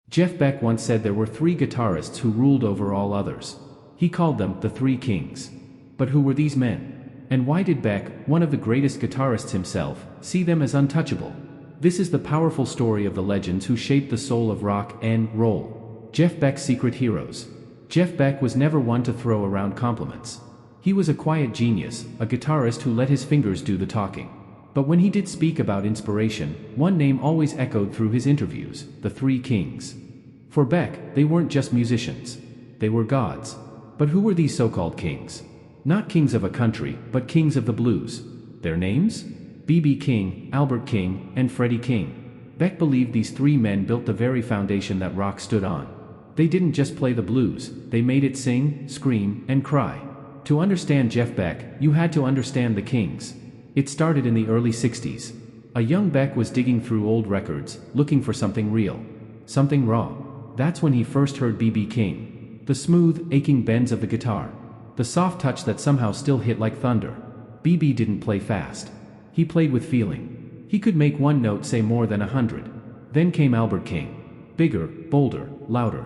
Jeff Beck once said there were three guitarists who ruled over all others. He called them the Three Kings. But who were these men? And why did Beck, one of the greatest guitarists himself, see them as untouchable? This is the powerful story of the legends who shaped the soul of rock and roll. Jeff Beck's secret heroes. Jeff Beck was never one to throw around compliments. He was a quiet genius, a guitarist who let his fingers do the talking. But when he did speak about inspiration, one name always echoed through his interviews: the Three Kings. For Beck, they weren't just musicians. They were gods. But who were these so-called kings? Not kings of a country, but kings of the blues. Their names? B.B. King, Albert King, and Freddie King. Beck believed these three men built the very foundation that rock stood on. They didn't just play the blues, they made it sing, scream, and cry. To understand Jeff Beck, you had to understand the Kings. It started in the early 60s. A young Beck was digging through old records, looking for something real. Something raw. That's when he first heard B.B. King. The smooth, aching bends of the guitar. The soft touch that somehow still hit like thunder. B.B. didn't play fast. He played with feeling. He could make one note say more than 100. Then came Albert King. Bigger, bolder, louder.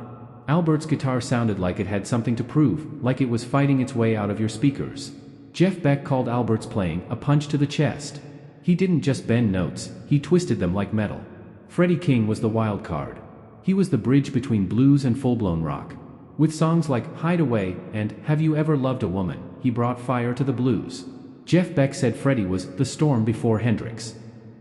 Albert's guitar sounded like it had something to prove, like it was fighting its way out of your speakers. Jeff Beck called Albert's playing a punch to the chest. He didn't just bend notes, he twisted them like metal. Freddie King was the wild card. He was the bridge between blues and full-blown rock. With songs like Hide Away and Have You Ever Loved a Woman, he brought fire to the blues. Jeff Beck said Freddie was the storm before Hendrix.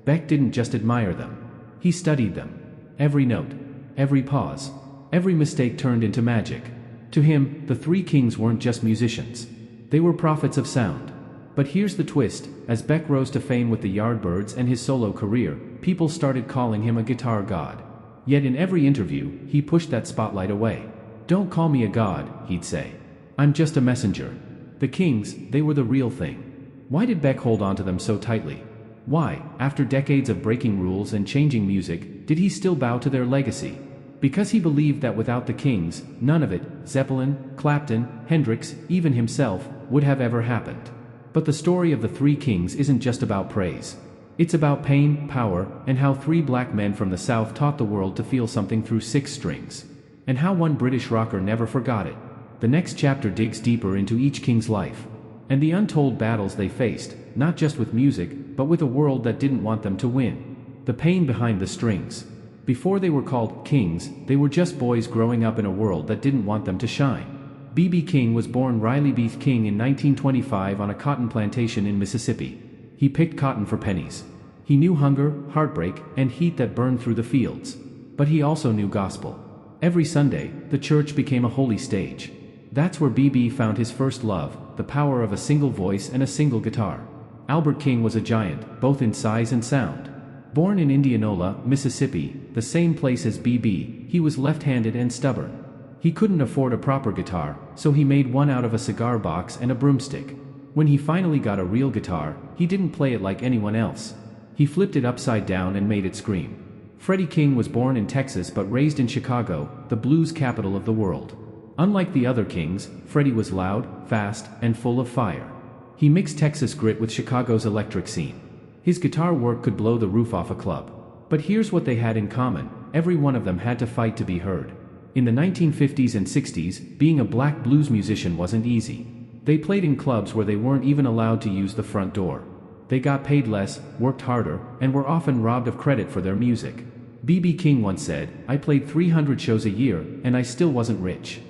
Beck didn't just admire them. He studied them. Every note, every pause, every mistake turned into magic. To him, the Three Kings weren't just musicians. They were prophets of sound. But here's the twist: as Beck rose to fame with the Yardbirds and his solo career, people started calling him a guitar god. Yet in every interview, he pushed that spotlight away. "Don't call me a god," he'd say. "I'm just a messenger." The Kings, they were the real thing. Why did Beck hold on to them so tightly? Why, after decades of breaking rules and changing music, did he still bow to their legacy? Because he believed that without the Kings, none of it, Zeppelin, Clapton, Hendrix, even himself, would have ever happened. But the story of the Three Kings isn't just about praise. It's about pain, power, and how three black men from the South taught the world to feel something through six strings. And how one British rocker never forgot it. The next chapter digs deeper into each king's life. And the untold battles they faced, not just with music, but with a world that didn't want them to win. The pain behind the strings. Before they were called kings, they were just boys growing up in a world that didn't want them to shine. B.B. King was born Riley Beath King in 1925 on a cotton plantation in Mississippi. He picked cotton for pennies. He knew hunger, heartbreak, and heat that burned through the fields. But he also knew gospel. Every Sunday, the church became a holy stage. That's where B.B. found his first love, the power of a single voice and a single guitar. Albert King was a giant, both in size and sound. Born in Indianola, Mississippi, the same place as B.B., he was left-handed and stubborn. He couldn't afford a proper guitar, so he made one out of a cigar box and a broomstick. When he finally got a real guitar, he didn't play it like anyone else. He flipped it upside down and made it scream. Freddie King was born in Texas but raised in Chicago, the blues capital of the world. Unlike the other Kings, Freddie was loud, fast, and full of fire. He mixed Texas grit with Chicago's electric scene. His guitar work could blow the roof off a club. But here's what they had in common: every one of them had to fight to be heard. In the 1950s and 60s, being a black blues musician wasn't easy. They played in clubs where they weren't even allowed to use the front door. They got paid less, worked harder, and were often robbed of credit for their music. B.B. King once said, "I played 300 shows a year, and I still wasn't rich."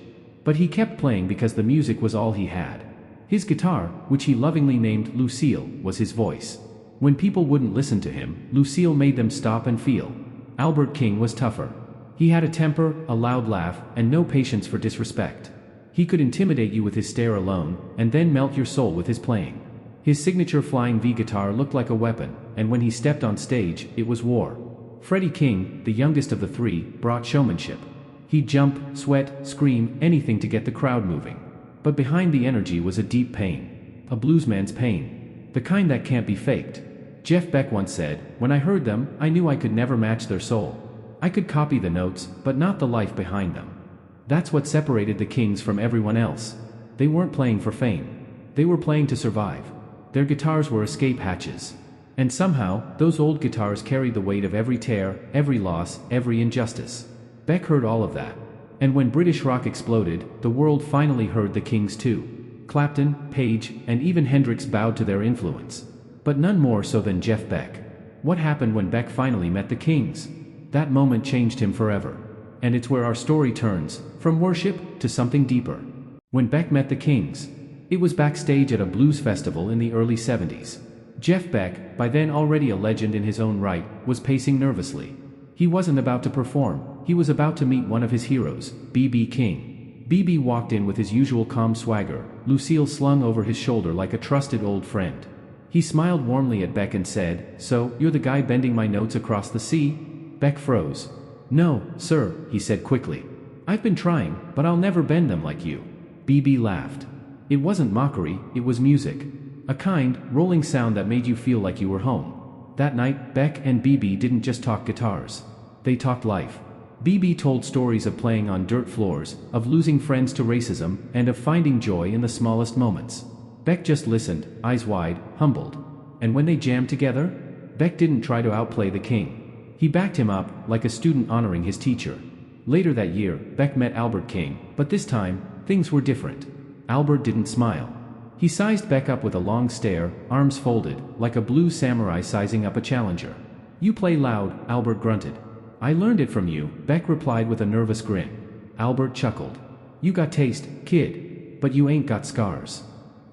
But he kept playing because the music was all he had. His guitar, which he lovingly named Lucille, was his voice. When people wouldn't listen to him, Lucille made them stop and feel. Albert King was tougher. He had a temper, a loud laugh, and no patience for disrespect. He could intimidate you with his stare alone, and then melt your soul with his playing. His signature flying V guitar looked like a weapon, and when he stepped on stage, it was war. Freddie King, the youngest of the three, brought showmanship. He'd jump, sweat, scream, anything to get the crowd moving. But behind the energy was a deep pain. A bluesman's pain. The kind that can't be faked. Jeff Beck once said, "When I heard them, I knew I could never match their soul. I could copy the notes, but not the life behind them." That's what separated the Kings from everyone else. They weren't playing for fame. They were playing to survive. Their guitars were escape hatches. And somehow, those old guitars carried the weight of every tear, every loss, every injustice. Beck heard all of that. And when British rock exploded, the world finally heard the Kings too. Clapton, Page, and even Hendrix bowed to their influence. But none more so than Jeff Beck. What happened when Beck finally met the Kings? That moment changed him forever. And it's where our story turns, from worship to something deeper. When Beck met the Kings, it was backstage at a blues festival in the early 70s. Jeff Beck, by then already a legend in his own right, was pacing nervously. He wasn't about to perform, he was about to meet one of his heroes, B.B. King. B.B. walked in with his usual calm swagger, Lucille slung over his shoulder like a trusted old friend. He smiled warmly at Beck and said, "So, you're the guy bending my notes across the sea?" Beck froze. "No, sir," he said quickly. "I've been trying, but I'll never bend them like you." B.B. laughed. It wasn't mockery, it was music. A kind, rolling sound that made you feel like you were home. That night, Beck and B.B. didn't just talk guitars. They talked life. B.B. told stories of playing on dirt floors, of losing friends to racism, and of finding joy in the smallest moments. Beck just listened, eyes wide, humbled. And when they jammed together, Beck didn't try to outplay the King. He backed him up, like a student honoring his teacher. Later that year, Beck met Albert King, but this time, things were different. Albert didn't smile. He sized Beck up with a long stare, arms folded, like a blue samurai sizing up a challenger. "You play loud," Albert grunted. "I learned it from you," Beck replied with a nervous grin. Albert chuckled. "You got taste, kid. But you ain't got scars."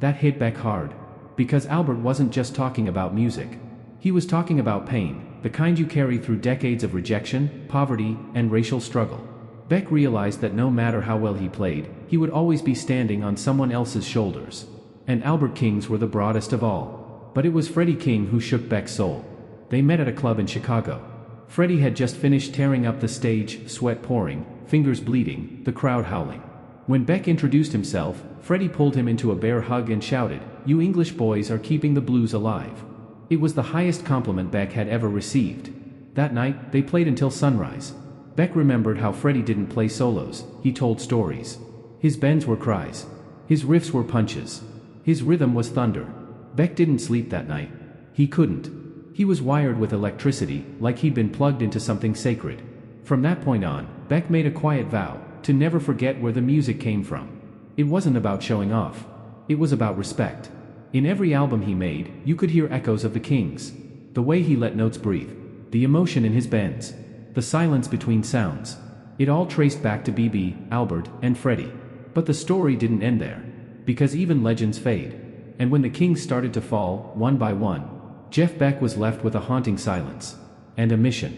That hit Beck hard. Because Albert wasn't just talking about music. He was talking about pain, the kind you carry through decades of rejection, poverty, and racial struggle. Beck realized that no matter how well he played, he would always be standing on someone else's shoulders. And Albert King's were the broadest of all. But it was Freddie King who shook Beck's soul. They met at a club in Chicago. Freddie had just finished tearing up the stage, sweat pouring, fingers bleeding, the crowd howling. When Beck introduced himself, Freddie pulled him into a bear hug and shouted, "You English boys are keeping the blues alive." It was the highest compliment Beck had ever received. That night, they played until sunrise. Beck remembered how Freddie didn't play solos, he told stories. His bends were cries. His riffs were punches. His rhythm was thunder. Beck didn't sleep that night. He couldn't. He was wired with electricity, like he'd been plugged into something sacred. From that point on, Beck made a quiet vow, to never forget where the music came from. It wasn't about showing off. It was about respect. In every album he made, you could hear echoes of the Kings. The way he let notes breathe. The emotion in his bends. The silence between sounds. It all traced back to B.B., Albert, and Freddie. But the story didn't end there. Because even legends fade. And when the Kings started to fall, one by one, Jeff Beck was left with a haunting silence. And a mission.